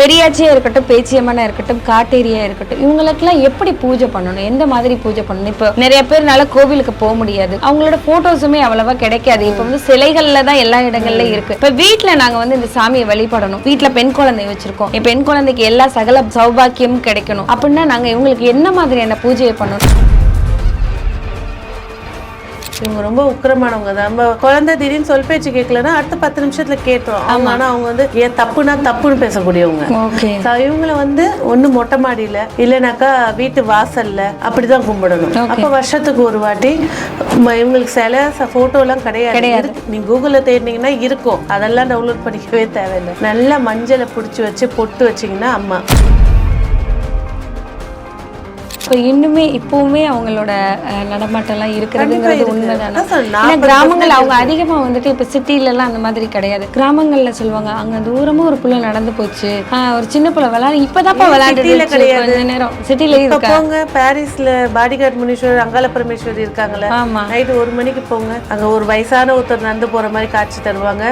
பெரியாச்சியா இருக்கட்டும், பேச்சியம்மனா இருக்கட்டும், காட்டேரியா இருக்கட்டும், இவங்களுக்கெல்லாம் எப்படி பூஜை பண்ணணும், எந்த மாதிரி பூஜை பண்ணணும்? இப்போ நிறைய பேர்னால கோவிலுக்கு போக முடியாது, அவங்களோட போட்டோஸுமே அவ்வளவா கிடைக்காது. இப்போ வந்து சிலைகள்ல தான் எல்லா இடங்கள்ல இருக்கு. இப்போ வீட்டுல நாங்க வந்து இந்த சாமியை வழிபடணும், வீட்டுல பெண் குழந்தை வச்சிருக்கோம், என் பெண் குழந்தைக்கு எல்லா சகல சௌபாக்கியமும் கிடைக்கணும் அப்படின்னா நாங்க இவங்களுக்கு என்ன மாதிரியான பூஜையை பண்ணணும்? இவங்க ரொம்ப உக்கிரமானவங்க தான். நம்ம குழந்தை திடீர்னு சொல் பேச்சு கேட்கலன்னா அடுத்த 10 நிமிஷத்துல கேட்டுரும். ஆனா அவங்க வந்து ஏன் தப்புனா தப்புன்னு பேசக்கூடியவங்க. இவங்களை வந்து ஒண்ணு மொட்டை மாடியில இல்லைனாக்கா வீட்டு வாசல்ல அப்படிதான் கும்பிடணும். அப்ப வருஷத்துக்கு ஒரு வாட்டி இவங்களுக்கு சில போட்டோ எல்லாம் கிடையாது. நீங்க கூகுள்ல தேடினீங்கன்னா இருக்கும், அதெல்லாம் டவுன்லோட் பண்ணிக்கவே தேவையில்லை. நல்லா மஞ்சளை பிடிச்சி வச்சு பொட்டு வச்சிங்கன்னா அம்மா. இப்போ இன்னுமே இப்பவுமே அவங்களோட நடமாட்டம்லாம் இருக்கிறதுங்கிறது உண்மைதானே? கிராமங்கள் அவங்க அதிகமா வந்துட்டு இப்போ சிட்டிலலாம் அந்த மாதிரி கிடையாது. கிராமங்கள்ல சொல்லுவாங்க அங்க தூரமா ஒரு புள்ள நடந்து போச்சு, ஒரு சின்ன புள்ள விளையாடு, இப்பதான்ப்பா விளையாண்டு கிடையாது நேரம் சிட்டில இருக்காங்க. பாரிஸ்ல பாடிகார்ட் முனீஸ்வரர் அங்காள பரமேஸ்வரி இருக்காங்களே, நைட்டு 1 மணிக்கு போங்க, அங்க ஒரு வயசான ஒருத்தர் நடந்து போற மாதிரி காட்சி தருவாங்க.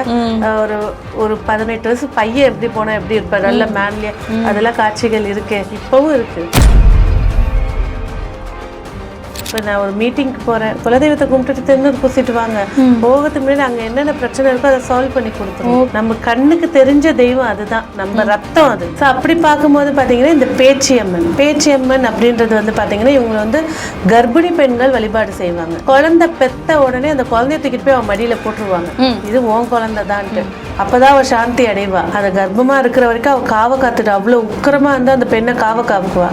ஒரு 18 வயசு பையன் எப்படி போனா எப்படி இருப்பாரு, நல்ல மேன்லியா, அதெல்லாம் காட்சிகள் இருக்கு, இப்பவும் இருக்கு. இப்போ நான் ஒரு மீட்டிங்க்கு போகிறேன், குலதெய்வத்தை கும்பிட்டுட்டு திருநூறு பூசிட்டு வாங்க, போகிறதுக்கு முன்னாடி அங்கே என்னென்ன பிரச்சனை இருக்கோ அதை சால்வ் பண்ணி கொடுத்துருவோம். நம்ம கண்ணுக்கு தெரிஞ்ச தெய்வம் அதுதான், நம்ம ரத்தம் அது. ஸோ அப்படி பார்க்கும்போது பார்த்தீங்கன்னா இந்த பேச்சியம்மன் அப்படின்றது வந்து பார்த்தீங்கன்னா இவங்க வந்து கர்ப்பிணி பெண்கள் வழிபாடு செய்வாங்க. குழந்தை பெத்த உடனே அந்த குழந்தைய தூக்கிட்டு போய் அவன் மடியில் போட்டுருவாங்க, இது உன் குழந்தை தான்ட்டு. அப்போதான் அவள் சாந்தி அடைவா. அதை கர்ப்பமாக இருக்கிற வரைக்கும் அவள் காவை காத்துட்டு அவ்வளோ உக்கிரமாக இருந்தால் அந்த பெண்ணை காவை காப்புவா.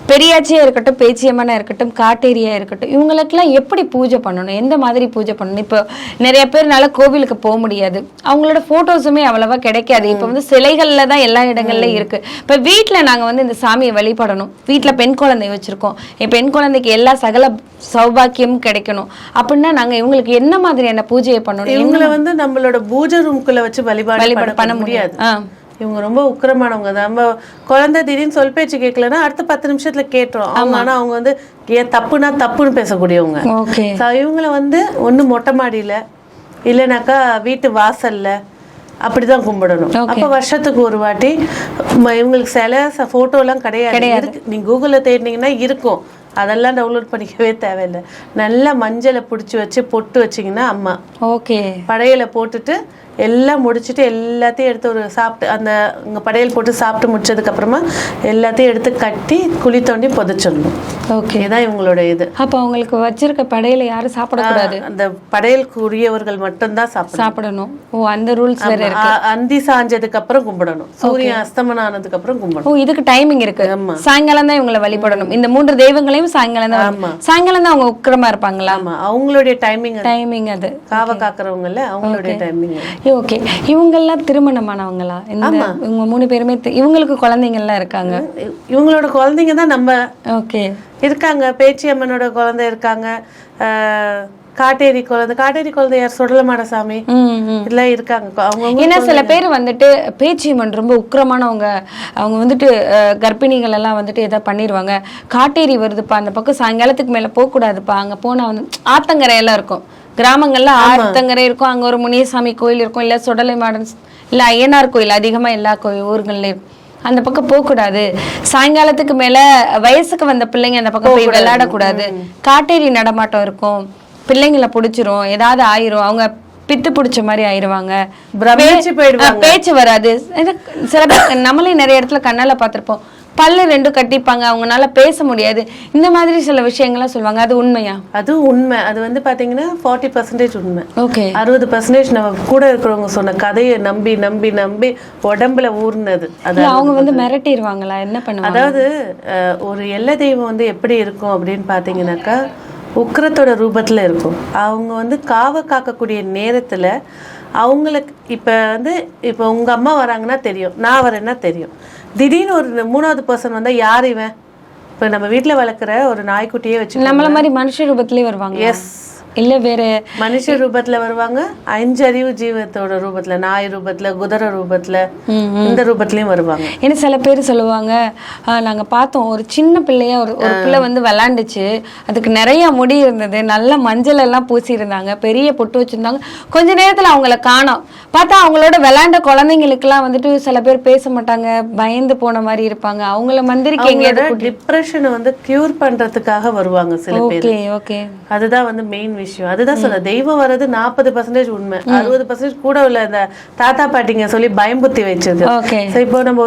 பெரியாச்சியா இருக்கட்டும், பேச்சியம்மனா இருக்கட்டும், காட்டேரியா இருக்கட்டும், இவங்களுக்கெல்லாம் எப்படி பூஜை பண்ணணும், எந்த மாதிரி பூஜை பண்ணணும்? இப்போ நிறைய பேர்னால கோவிலுக்கு போக முடியாது, அவங்களோட போட்டோஸுமே அவ்வளவா கிடைக்காது. இப்போ வந்து சிலைகள்ல தான் எல்லா இடங்கள்ல இருக்கு. இப்போ வீட்டுல நாங்க வந்து இந்த சாமியை வழிபடணும், வீட்டுல பெண் குழந்தை வச்சிருக்கோம், என் பெண் குழந்தைக்கு எல்லா சகல சௌபாக்கியமும் கிடைக்கணும் அப்படின்னா நாங்க இவங்களுக்கு என்ன மாதிரியான பூஜையை பண்ணணும்? இவங்களை வந்து நம்மளோட பூஜை ரூம்குள்ள வச்சு வழிபாடு பண்ண முடியாது. இவங்க ரொம்ப உக்கிரமானவங்க தான். நம்ம குழந்தை திடீர்னு சொல் பேச்சு கேட்கலன்னா அடுத்த 10 நிமிஷத்துல கேட்டுரும். ஆனா அவங்க வந்து ஏன் தப்புனா தப்புன்னு பேசக்கூடியவங்க. இவங்களை வந்து ஒண்ணு மொட்டை மாடியில இல்லைனாக்கா வீட்டு வாசல்ல அப்படிதான் கும்பிடணும். அப்ப வருஷத்துக்கு ஒரு வாட்டி இவங்களுக்கு சில போட்டோ எல்லாம் கிடையாது. நீங்க கூகுள்ல தேடினீங்கன்னா இருக்கும், அதெல்லாம் டவுன்லோட் பண்ணிக்கவே தேவையில்லை. நல்லா மஞ்சளை பிடிச்சி வச்சு பொட்டு வச்சிங்கன்னா அம்மா. படையலை போட்டுட்டு எல்லாம் முடிச்சுட்டு எல்லாத்தையும் எடுத்து ஒரு சாப்பிட்டு அந்த இங்கே படையல் போட்டு சாப்பிட்டு முடிச்சதுக்கு அப்புறமா எல்லாத்தையும் எடுத்து கட்டி குழி தோண்டி புதைச்சிடணும். இதான் இவங்களோட இது. அப்போ அவங்களுக்கு வச்சிருக்க படையில யாரும் சாப்பிடக்கூடாது, அந்த படையலுக்கு உரியவர்கள் மட்டும்தான் சாப்பிடணும். அந்த ரூல்ஸ் வேற இருக்கு. அந்தி சாஞ்சதுக்கு அப்புறம் கும்பிடணும், சூரியன் அஸ்தமனம் ஆனதுக்கு அப்புறம் கும்பிடணும். இதுக்கு டைமிங் இருக்கு. சாயங்காலம் தான் இவங்களை வழிபடணும். இந்த 3 தெய்வங்களையும் சாயங்காலம் தான். சாயங்காலம் தான் அவங்க உக்கிரமா இருப்பாங்களா? ஆமா, அவங்களுடைய டைமிங் அது. காவ காக்குறவங்கல்ல, அவங்களுடைய டைமிங். ஓகே, இவங்கெல்லாம் திருமணமானவங்களா? இவங்க 3 பேருமே இவங்களுக்கு குழந்தைங்க எல்லாம் இருக்காங்க? இவங்களோட குழந்தைங்க தான் நம்ம இருக்காங்க. பேச்சியம்மனோட குழந்தை இருக்காங்க, காட்டேரி குழந்தை யார், சுடலமாட சாமி இதெல்லாம் இருக்காங்க. அவங்க ஏன்னா சில பேர் வந்துட்டு பேச்சியம்மன் ரொம்ப உக்கிரமானவங்க, அவங்க வந்துட்டு கர்ப்பிணிகள் எல்லாம் வந்துட்டு எதாவது பண்ணிடுவாங்க. காட்டேரி வருதுப்பா, அந்த பக்கம் சாயங்காலத்துக்கு மேல போக கூடாதுப்பா, அங்க போனா வந்து ஆத்தங்கரை எல்லாம் இருக்கும், கிராமங்கள்ல ஆத்தங்கரை இருக்கும், அங்க ஒரு முனியசாமி கோயில் இருக்கும், இல்ல சுடலை மாடன் இல்ல ஐயனார் கோயில் அதிகமா எல்லா ஊர்கள்லயும் இருக்கும். அந்த பக்கம் போக கூடாது, சாயங்காலத்துக்கு மேல வயசுக்கு வந்த பிள்ளைங்க அந்த பக்கம் போய் விளையாடக்கூடாது, காட்டேரி நடமாட்டம் இருக்கும், பிள்ளைங்களை பிடிச்சிரும், ஏதாவது ஆயிரும், அவங்க பித்து பிடிச்ச மாதிரி ஆயிருவாங்க, பேச்சு வராது. சில பேர் நம்மளே நிறைய இடத்துல கண்ணால பார்த்திருப்போம், பல்லு 2 கட்டிப்பாங்க, அவங்களால பேச முடியாது, இந்த மாதிரி சில விஷயங்கள்லாம் சொல்லுவாங்க. அது உண்மையா? அது உண்மை. அது வந்து பாத்தீங்கன்னா 40% உண்மை. 60% நம்ம கூட இருக்கிறவங்க சொன்ன கதையை நம்பி நம்பி நம்பி உடம்புல ஊர்னது. அது அவங்க வந்து மிரட்டிடுவாங்களா, என்ன பண்ணுவாங்க? அதாவது ஒரு எல்லை தெய்வம் வந்து எப்படி இருக்கும் அப்படின்னு பாத்தீங்கன்னாக்கா உக்கிரத்தோட ரூபத்துல இருக்கும். அவங்க வந்து காவ காக்கக்கூடிய நேரத்துல அவங்களுக்கு இப்போ உங்க அம்மா வராங்கன்னா தெரியும், நான் வரேன்னா தெரியும், திடீர்னு ஒரு 3வது பர்சன் வந்தா யார் இவன்? இப்போ நம்ம வீட்டில் வளர்க்குற ஒரு நாய்க்குட்டியே வச்சு நம்மள மாதிரி மனுஷ ரூபத்திலே வருவாங்க. எஸ், இல்ல வேற மனுஷ ரூபத்துல வருவாங்க, 5 அறிவு ஜீவத்தோட ரூபத்துல, நாய் ரூபத்துல, குதிரை ரூபத்துல, இந்த ரூபத்திலயும் வருவாங்க. ஏன்னா சில பேர் சொல்லுவாங்க, நாங்க பார்த்தோம் ஒரு சின்ன பிள்ளைய ஒரு பிள்ளை வந்து விளாண்டுச்சு, அதுக்கு நிறைய முடி இருந்தது, நல்ல மஞ்சள் எல்லாம் பூசி இருந்தாங்க, பெரிய பொட்டு வச்சிருந்தாங்க, கொஞ்ச நேரத்துல அவங்கள காணோம். பார்த்தா அவங்களோட விளையாண்ட குழந்தைங்களுக்குலாம் வந்துட்டு சில பேர் பேச மாட்டாங்க, பயந்து போன மாதிரி இருப்பாங்க. அவங்கள மந்திரிக்க எங்கேயாவது டிப்ரெஷனை வந்து கியூர் பண்றதுக்காக வருவாங்க சில பேர். ஓகே, அதுதான் வந்து மெயின் விஷயம். அதுதான் சொல்ல, தெய்வம் வர்றது 40% உண்மை, 60% கூட உள்ள இந்த தாத்தா பாட்டிங்க சொல்லி பயம்புத்தி வச்சது. இப்போ நம்ம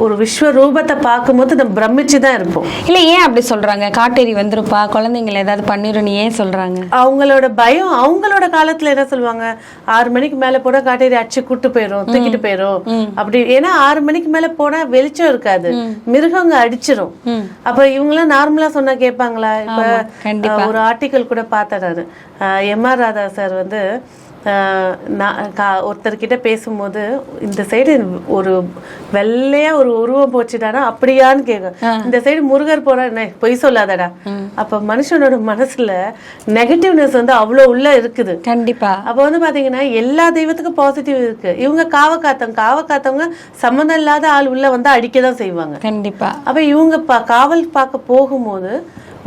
ஒரு விஸ்வ ரூபத்தை பார்க்கும்போது நம்ம பிரமிச்சுதான் இருப்போம். இல்ல ஏன் அப்படி சொல்றாங்க? காட்டேரி வந்துருப்பா, குழந்தைங்களை ஏதாவது பண்ணிரும் ஏன் சொல்றாங்க? அவங்களோட பயம். அவங்களோட காலத்துல என்ன சொல்லுவாங்க, 6 மணிக்கு மேல போனா காட்டேரி அடிச்சு கூட்டு போயிரும், தூக்கிட்டு போயிரும் அப்படி. ஏன்னா 6 மணிக்கு மேல போனா வெளிச்சம் இருக்காது, மிருகங்க அடிச்சிரும். அப்ப இவங்க எல்லாம் நார்மலா சொன்னா கேட்பாங்களா? இப்ப ஒரு ஆர்டிக்கல் கூட பார்த்தேன், எம்.ஆர். ராதா சார் வந்து ஒருத்தர்கிட்ட பேசும்போது, இந்த சைடு ஒரு வெள்ளையா ஒரு உருவம் போச்சுட்டானா அப்படியான்னு கேட்கும், இந்த சைடு முருகர் போறா பொய் சொல்லாதடா. அப்ப மனுஷனோட மனசுல நெகட்டிவ்னஸ் வந்து அவ்வளவு உள்ள இருக்குது. கண்டிப்பா. அப்ப வந்து பாத்தீங்கன்னா எல்லா தெய்வத்துக்கும் பாசிட்டிவ் இருக்கு. இவங்க காவ காத்தவங்க சம்மந்தம் இல்லாத ஆள் உள்ள வந்து அடிக்கதான் செய்வாங்க. கண்டிப்பா. அப்ப இவங்க காவல் பார்க்க போகும்போது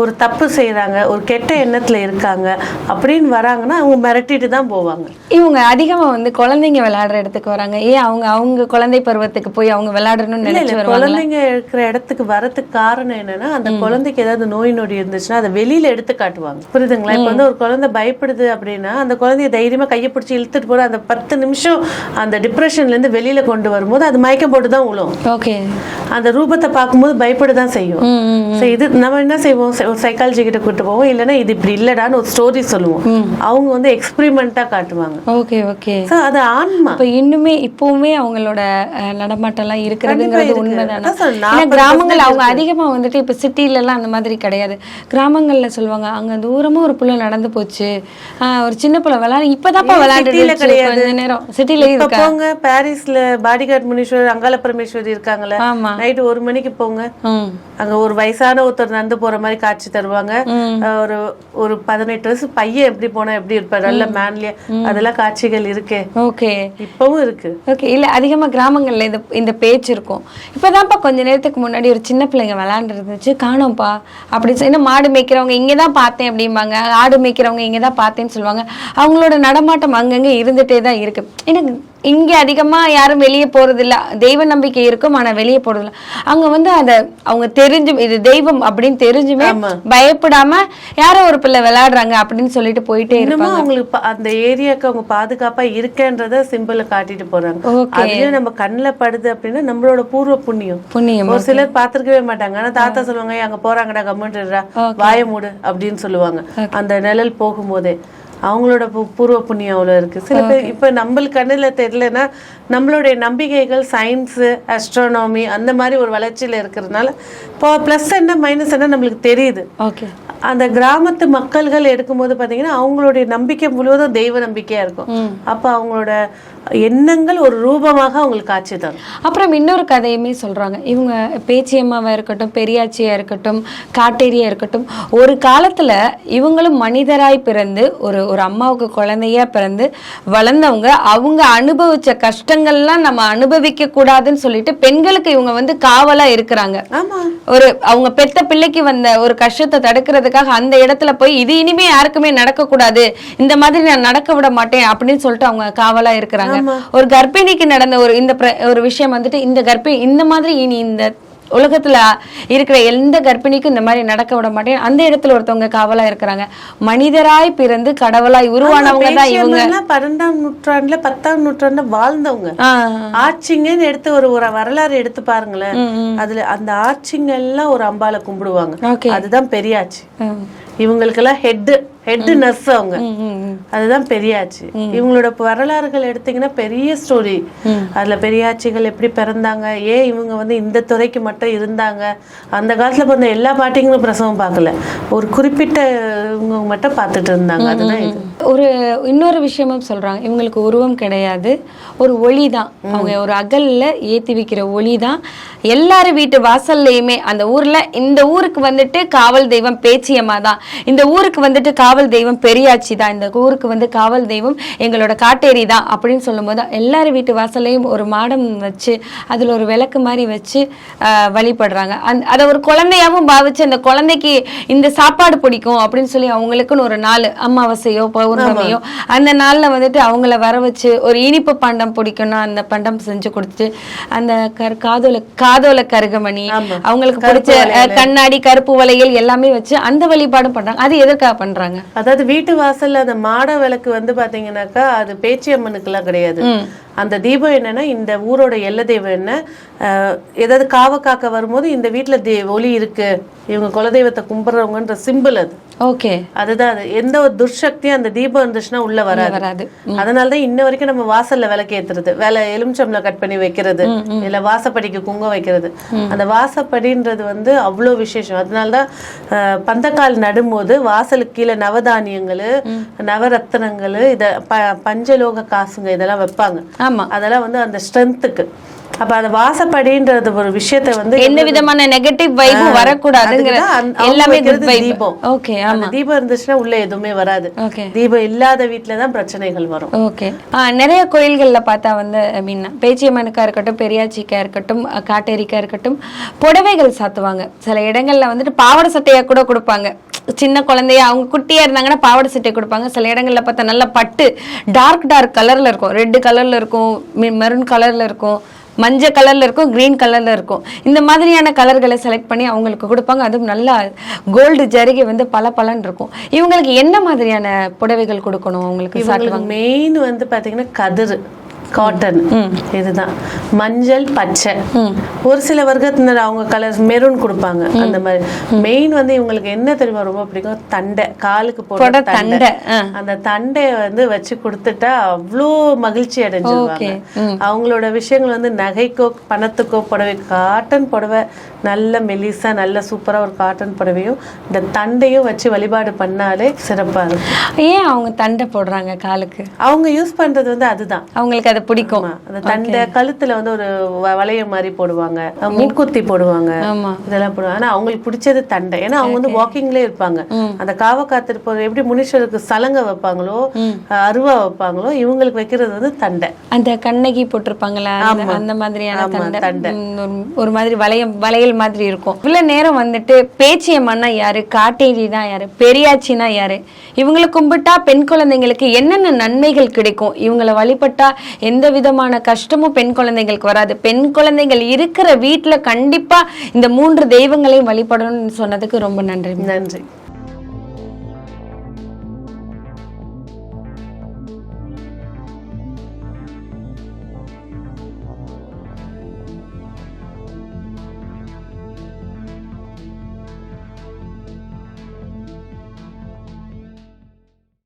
ஒரு தப்பு செய்யறாங்க, ஒரு கெட்ட எண்ணத்துல இருக்காங்க அப்படின்னு வராங்கன்னா அவங்க மிரட்டிட்டு தான் போவாங்க. இவங்க அதிகமா வந்து குழந்தைங்க விளையாடுற இடத்துக்கு வராங்க. ஏன் அவங்க குழந்தை பருவத்துக்கு போய் அவங்க விளையாடணும்னு நினைச்சு வருவாங்க. குழந்தைங்க இருக்கிற இடத்துக்கு வரதுக்கு காரணம் என்னன்னா, அந்த குழந்தைக்கு ஏதாவது நோய் நொடி இருந்துச்சுன்னா அதை வெளியில எடுத்து காட்டுவாங்க. புரியுதுங்களா? இப்ப வந்து ஒரு குழந்தை பயப்படுது அப்படின்னா அந்த குழந்தைய தைரியமா கையை பிடிச்சி இழுத்துட்டு போற அந்த 10 நிமிஷம் அந்த டிப்ரெஷன்ல இருந்து வெளியில கொண்டு வரும்போது அது மயக்கம் போட்டுதான் விழும். ஓகே. அந்த ரூபத்தை பார்க்கும்போது பயப்படுதான் செய்யும். இது நம்ம என்ன செய்வோம், ஒரு சைக்காலஜி கிட்ட கூட்டு போவோம், இல்லைன்னா இது இப்படி இல்லடான்னு ஒரு ஸ்டோரி சொல்லுவோம். அவங்க வந்து எக்ஸ்பெரிமெண்டா காட்டுவாங்க. Okay okay. அது ஆன்மா. இப்ப இன்னுமே இப்பவுமே அவங்களோட நடமாட்டம் எல்லாம் இருக்கிறதுங்கிறது உண்மைதானே? கிராமங்கள் அவங்க அதிகமா வந்துட்டு இப்ப சிட்டில எல்லாம் அந்த மாதிரி கிடையாது. கிராமங்கள்ல சொல்லுவாங்க, அங்க தூரமா ஒரு புள்ள நடந்து போச்சு, ஒரு சின்ன புள்ள விளையாடு, இப்பதான்ப்பா விளையாண்டு கிடையாது நேரம் சிட்டில இருக்காங்க. பாரிஸ்ல பாடிகார்ட் முனீஸ்வரர் அங்காள பரமேஸ்வரி இருக்காங்கல்ல, நைட்டு 1 மணிக்கு போங்க, அங்க ஒரு வயசான ஒருத்தர் நடந்து போற மாதிரி காட்சி தருவாங்க. ஒரு 18 வயசு பையன் எப்படி போனா எப்படி இருப்பாரு, நல்ல மேன்லியா, அதெல்லாம் காட்சிகள் இருக்கு. ஓகே, இப்பவும் இருக்கு. ஓகே. இல்ல அதிகமா கிராமங்கள்ல இந்த பேச்சு இருக்கும். இப்பதான்ப்பா கொஞ்ச நேரத்துக்கு முன்னாடி ஒரு சின்ன பிள்ளைங்க விளையாண்டு இருந்துச்சு, காணோம்ப்பா அப்படி சொன்னா, மாடு மேய்க்கிறவங்க இங்கதான் பார்த்தேன் அப்படிம்பாங்க, ஆடு மேய்க்கிறவங்க இங்கதான் பார்த்தேன்னு சொல்லுவாங்க. அவங்களோட நடமாட்டம் அங்கங்க இருந்துட்டே தான் இருக்கு. எனக்கு இங்க அதிகமா யாரும் வெளியே போறது இல்ல, தெய்வ நம்பிக்கை இருக்கும், ஆனா வெளியே போறது இல்ல. அங்க வந்து அத அவங்க தெரிஞ்சும் இது தெய்வம் அப்படின்னு தெரிஞ்சுமே பயப்படாம யாரோ ஒரு பிள்ளை விளையாடுறாங்க அப்படின்னு சொல்லிட்டு போயிட்டே இருப்பாங்க. அவங்களுக்கு அந்த ஏரியாக்கு அவங்க பாதுகாப்பா இருக்கேன்றத சிம்பிள காட்டிட்டு போறாங்க. அதுலயும் நம்ம கண்ணுல படுது அப்படின்னா நம்மளோட பூர்வ புண்ணியம். ஒரு சிலர் பாத்துருக்கவே மாட்டாங்க, ஆனா தாத்தா சொல்லுவாங்க, அங்க போறாங்கடா கம்முன்றா வாய மூடு அப்படின்னு சொல்லுவாங்க. அந்த நிழல் போகும்போதே அவங்களோட பூர்வ புண்ணியம் அவ்வளோ இருக்கு. சில பேர் இப்ப நம்மளுக்கு கண்ணுல தெரியலன்னா நம்மளுடைய நம்பிக்கைகள் சயின்ஸ், அஸ்ட்ரானமி அந்த மாதிரி ஒரு வளர்ச்சியில இருக்கிறதுனால இப்போ பிளஸ் என்ன மைனஸ் என்ன நம்மளுக்கு தெரியுது. அந்த கிராமத்து மக்கள்கள் எடுக்கும்போது பாத்தீங்கன்னா அவங்களுடைய நம்பிக்கை முழுவதும் தெய்வ நம்பிக்கையா இருக்கும். அப்ப அவங்களோட எண்ணங்கள் ஒரு ரூபமாக அவங்களுக்கு காட்சி தரும். அப்புறம் இன்னொரு கதையுமே சொல்றாங்க, இவங்க பேச்சியம்மாவா இருக்கட்டும், பெரியாச்சியா இருக்கட்டும், காட்டேரியா இருக்கட்டும், ஒரு காலத்துல இவங்களும் மனிதராய் பிறந்து ஒரு அம்மாவுக்கு குழந்தையா பிறந்து வளர்ந்தவங்க, அவங்க அனுபவிச்ச கஷ்டங்கள்லாம் நம்ம அனுபவிக்க கூடாதுன்னு சொல்லிட்டு பெண்களுக்கு இவங்க வந்து காவலா இருக்கிறாங்க. அவங்க பெத்த பிள்ளைக்கு வந்த ஒரு கஷ்டத்தை தடுக்கிறதுக்காக அந்த இடத்துல போய் இது இனிமே யாருக்குமே நடக்க கூடாது, இந்த மாதிரி நான் நடக்க விட மாட்டேன் அப்படின்னு சொல்லிட்டு அவங்க காவலா இருக்கிறாங்க. ஒரு கர்ப்பிணிக்கு நடந்த ஒரு விஷயம் வந்துட்டு, இந்த மாதிரி இனி இந்த உலகத்துல இருக்கிற எந்த கர்ப்பிணிக்கும் இந்த மாதிரி நடக்க விட மாட்டேன், அந்த இடத்துல ஒருத்தவங்க காவலா இருக்கிறாங்க. மனிதராய் பிறந்து கடவுளாய் உருவானவங்க தான் இவங்க. 12ஆம் நூற்றாண்டுல 10ஆம் நூற்றாண்டுல வாழ்ந்தவங்க. ஆட்சிங்கன்னு எடுத்து ஒரு வரலாறு எடுத்து பாருங்களேன், அதுல அந்த ஆட்சிங்க எல்லாம் ஒரு அம்பால கும்பிடுவாங்க. அதுதான் பெரியாச்சு. இவங்களுக்கெல்லாம் ஹெட் நர்ஸ் அவங்க, அதுதான் பெரியாச்சு. இவங்களோட வரலாறுகள் எடுத்தீங்கன்னா பெரிய ஸ்டோரி. அதுல பெரியாச்சிகள் எப்படி பிறந்தாங்க, ஏன் இவங்க வந்து இந்த துறைக்கு மட்டும் இருந்தாங்க, அந்த காலத்துல பிறந்த எல்லா பாட்டிங்களும் பிரசவம் பார்க்கல, ஒரு குறிப்பிட்ட இவங்க மட்டும் பார்த்துட்டு இருந்தாங்க. அதுதான் இது. இன்னொரு விஷயமும் சொல்றாங்க, இவங்களுக்கு உருவம் கிடையாது, ஒரு ஒளி தான். அவங்க ஒரு அகல்ல ஏத்தி வைக்கிற ஒளி தான். எல்லாரும் வீட்டு வாசல்லையுமே அந்த ஊர்ல, இந்த ஊருக்கு வந்துட்டு காவல் தெய்வம் பேச்சியம்மா தான். இந்த ஊருக்கு வந்துட்டு காவல் தெய்வம் பெரியாச்சி தான், இந்த ஊருக்கு வந்து காவல் தெய்வம் எங்களோட காட்டேரி தான் அப்படின்னு சொல்லும்போது எல்லாரும் வீட்டு வாசல்லையும் ஒரு மாடம் வச்சு அதில் ஒரு விளக்கு மாதிரி வச்சு வழிபடுறாங்க. அதை ஒரு குழந்தையாவும் பாவிச்சு அந்த குழந்தைக்கு இந்த சாப்பாடு பிடிக்கும் அப்படின்னு சொல்லி அவங்களுக்குன்னு ஒரு நாள் அமாவாசையோ பௌர்ணமியோ அந்த நாளில் வந்துட்டு அவங்கள வர வச்சு ஒரு இனிப்பு பண்டம் பிடிக்கும்னா அந்த பண்டம் செஞ்சு கொடுத்துட்டு அந்த காதோல கருகமணி அவங்களுக்கு பிடிச்ச கண்ணாடி கருப்பு வளையல் எல்லாமே வச்சு அந்த வழிபாடும் பண்றாங்க. அது எதற்காக பண்றாங்க? அதாவது வீட்டு வாசல்ல அந்த மாட விளக்கு வந்து பாத்தீங்கன்னாக்கா அது பேச்சி அம்மனுக்கு எல்லாம் கிடையாது. அந்த தீபம் என்னன்னா இந்த ஊரோட எல்லை தெய்வம் என்ன, ஏதாவது காக்க வரும்போது இந்த வீட்டுல ஒளி இருக்கு, இவங்க குலதெய்வத்தை கும்பிடுறவங்கன்ற சிம்பிள் அது. ஓகே, அதுதான் அது. எந்த ஒரு துர்சக்தியும் அந்த தீபம் இருந்துச்சுன்னா உள்ள வராது. அதனாலதான் இன்ன வரைக்கும் நம்ம வாசல்ல விளக்கு ஏத்துறது, எலுமிச்சம்ல கட் பண்ணி வைக்கிறது, இல்ல வாசப்படிக்கு குங்கம் வைக்கிறது. அந்த வாசப்படின்றது வந்து அவ்வளோ விசேஷம். அதனாலதான் பந்தக்கால் நடும்போது வாசலுக்கு கீழே நவதானியங்கள், நவரத்தனங்கள், பஞ்சலோக காசுங்க இதெல்லாம் வைப்பாங்க. அதெல்லாம் வந்து அந்த ஸ்ட்ரென்த்துக்கு. அப்ப அந்த வாசப்படின்றது ஒரு விஷயத்தை வந்து எந்த விதமான நெகட்டிவ் வைபும் வரக்கூடாதுங்கிற எல்லாமே தீபம். ஓகே, அந்த தீபம் இருந்துச்சுன்னா உள்ள எதுவுமே வராது. தீபம் இல்லாத வீட்டுலதான் பிரச்சனைகள் வரும். ஓகே, நிறைய கோயில்கள்ல பார்த்தா வந்து பேச்சியம்மனுக்கா இருக்கட்டும், பெரியாச்சிக்கா இருக்கட்டும், காட்டேரிக்கா இருக்கட்டும், புடவைகள் சாத்துவாங்க. சில இடங்கள்ல வந்துட்டு பாவாடை சட்டையா கூட கொடுப்பாங்க. சின்ன குழந்தைய அவங்க குட்டியா இருந்தாங்கன்னா பாவாடை சட்டை கொடுப்பாங்க. சில இடங்கள்ல பார்த்தா நல்ல பட்டு டார்க் கலர்ல இருக்கும், ரெட் கலர்ல இருக்கும், மெரூன் கலர்ல இருக்கும், மஞ்சள் கலர்ல இருக்கும், கிரீன் கலர்ல இருக்கும். இந்த மாதிரியான கலர்களை செலக்ட் பண்ணி அவங்களுக்கு கொடுப்பாங்க. அதுவும் நல்லா கோல்டு ஜரிகை வந்து பலன்னு இருக்கும். இவங்களுக்கு என்ன மாதிரியான புடவைகள் கொடுக்கணும்? அவங்களுக்கு மெயின் வந்து பாத்தீங்கன்னா கதிர், காட்டன், இதுதான். மஞ்சள், பச்சை, ஒரு சில வர்க்கத்தினர் அவங்க கலர் மெரூன் கொடுப்பாங்க. அந்த மாதிரி மெயின் வந்து இவங்களுக்கு என்ன தெரியுமா ரொம்ப பிடிக்கும், தண்டை, காலுக்கு போட தண்டை. அந்த தண்டையை வந்து வச்சு கொடுத்துட்டா அவ்வளோ மகிழ்ச்சி அடைஞ்சிருவாங்க. அவங்களோட விஷயங்கள் வந்து நகைக்கோ பணத்துக்கோ புடவை, காட்டன் புடவை நல்ல மெலிசா நல்ல சூப்பரா ஒரு காட்டன் புடவையும் இந்த தண்டையும் வச்சு வழிபாடு பண்ணாலே சிறப்பா இருக்கும். ஏன் அவங்க தண்டை போடுறாங்க காலுக்கு? அவங்க யூஸ் பண்றது வந்து அதுதான், அவங்களுக்கு அது பிடிக்கும். அந்த தண்டை கழுத்துல வந்து ஒரு வளையம் மாதிரி போடுவாங்க, மூக்குத்தி போடுவாங்க, இதெல்லாம் போடுவாங்க. ஆனா அவங்களுக்கு பிடிச்சது தண்டை. ஏன்னா அவங்க வந்து வாக்கிங்லயே இருப்பாங்க. அந்த காவ காத்திருப்போம் எப்படி முனீஸ்வருக்கு சலங்கை வைப்பாங்களோ, அருவா வைப்பாங்களோ, இவங்களுக்கு வைக்கிறது வந்து தண்டை. அந்த கண்ணகி போட்டிருப்பாங்களா அந்த மாதிரியான தண்டை, ஒரு மாதிரி வளையல் மாதிரி இருக்கும். இவ்வளவு நேரம் வந்துட்டு பேச்சியம்மன்னா யாரு, காட்டேரினா யாரு, பெரியாச்சினா யாரு, இவங்களை கும்பிட்டா பெண் குழந்தைங்களுக்கு என்னென்ன நன்மைகள் கிடைக்கும், இவங்களை வழிபட்டா எந்த விதமான கஷ்டமும் பெண் குழந்தைங்களுக்கு வராது, பெண் குழந்தைகள் இருக்கிற வீட்டுல கண்டிப்பா இந்த 3 தெய்வங்களையும் வழிபடணும்னு சொன்னதுக்கு ரொம்ப நன்றி. நன்றி.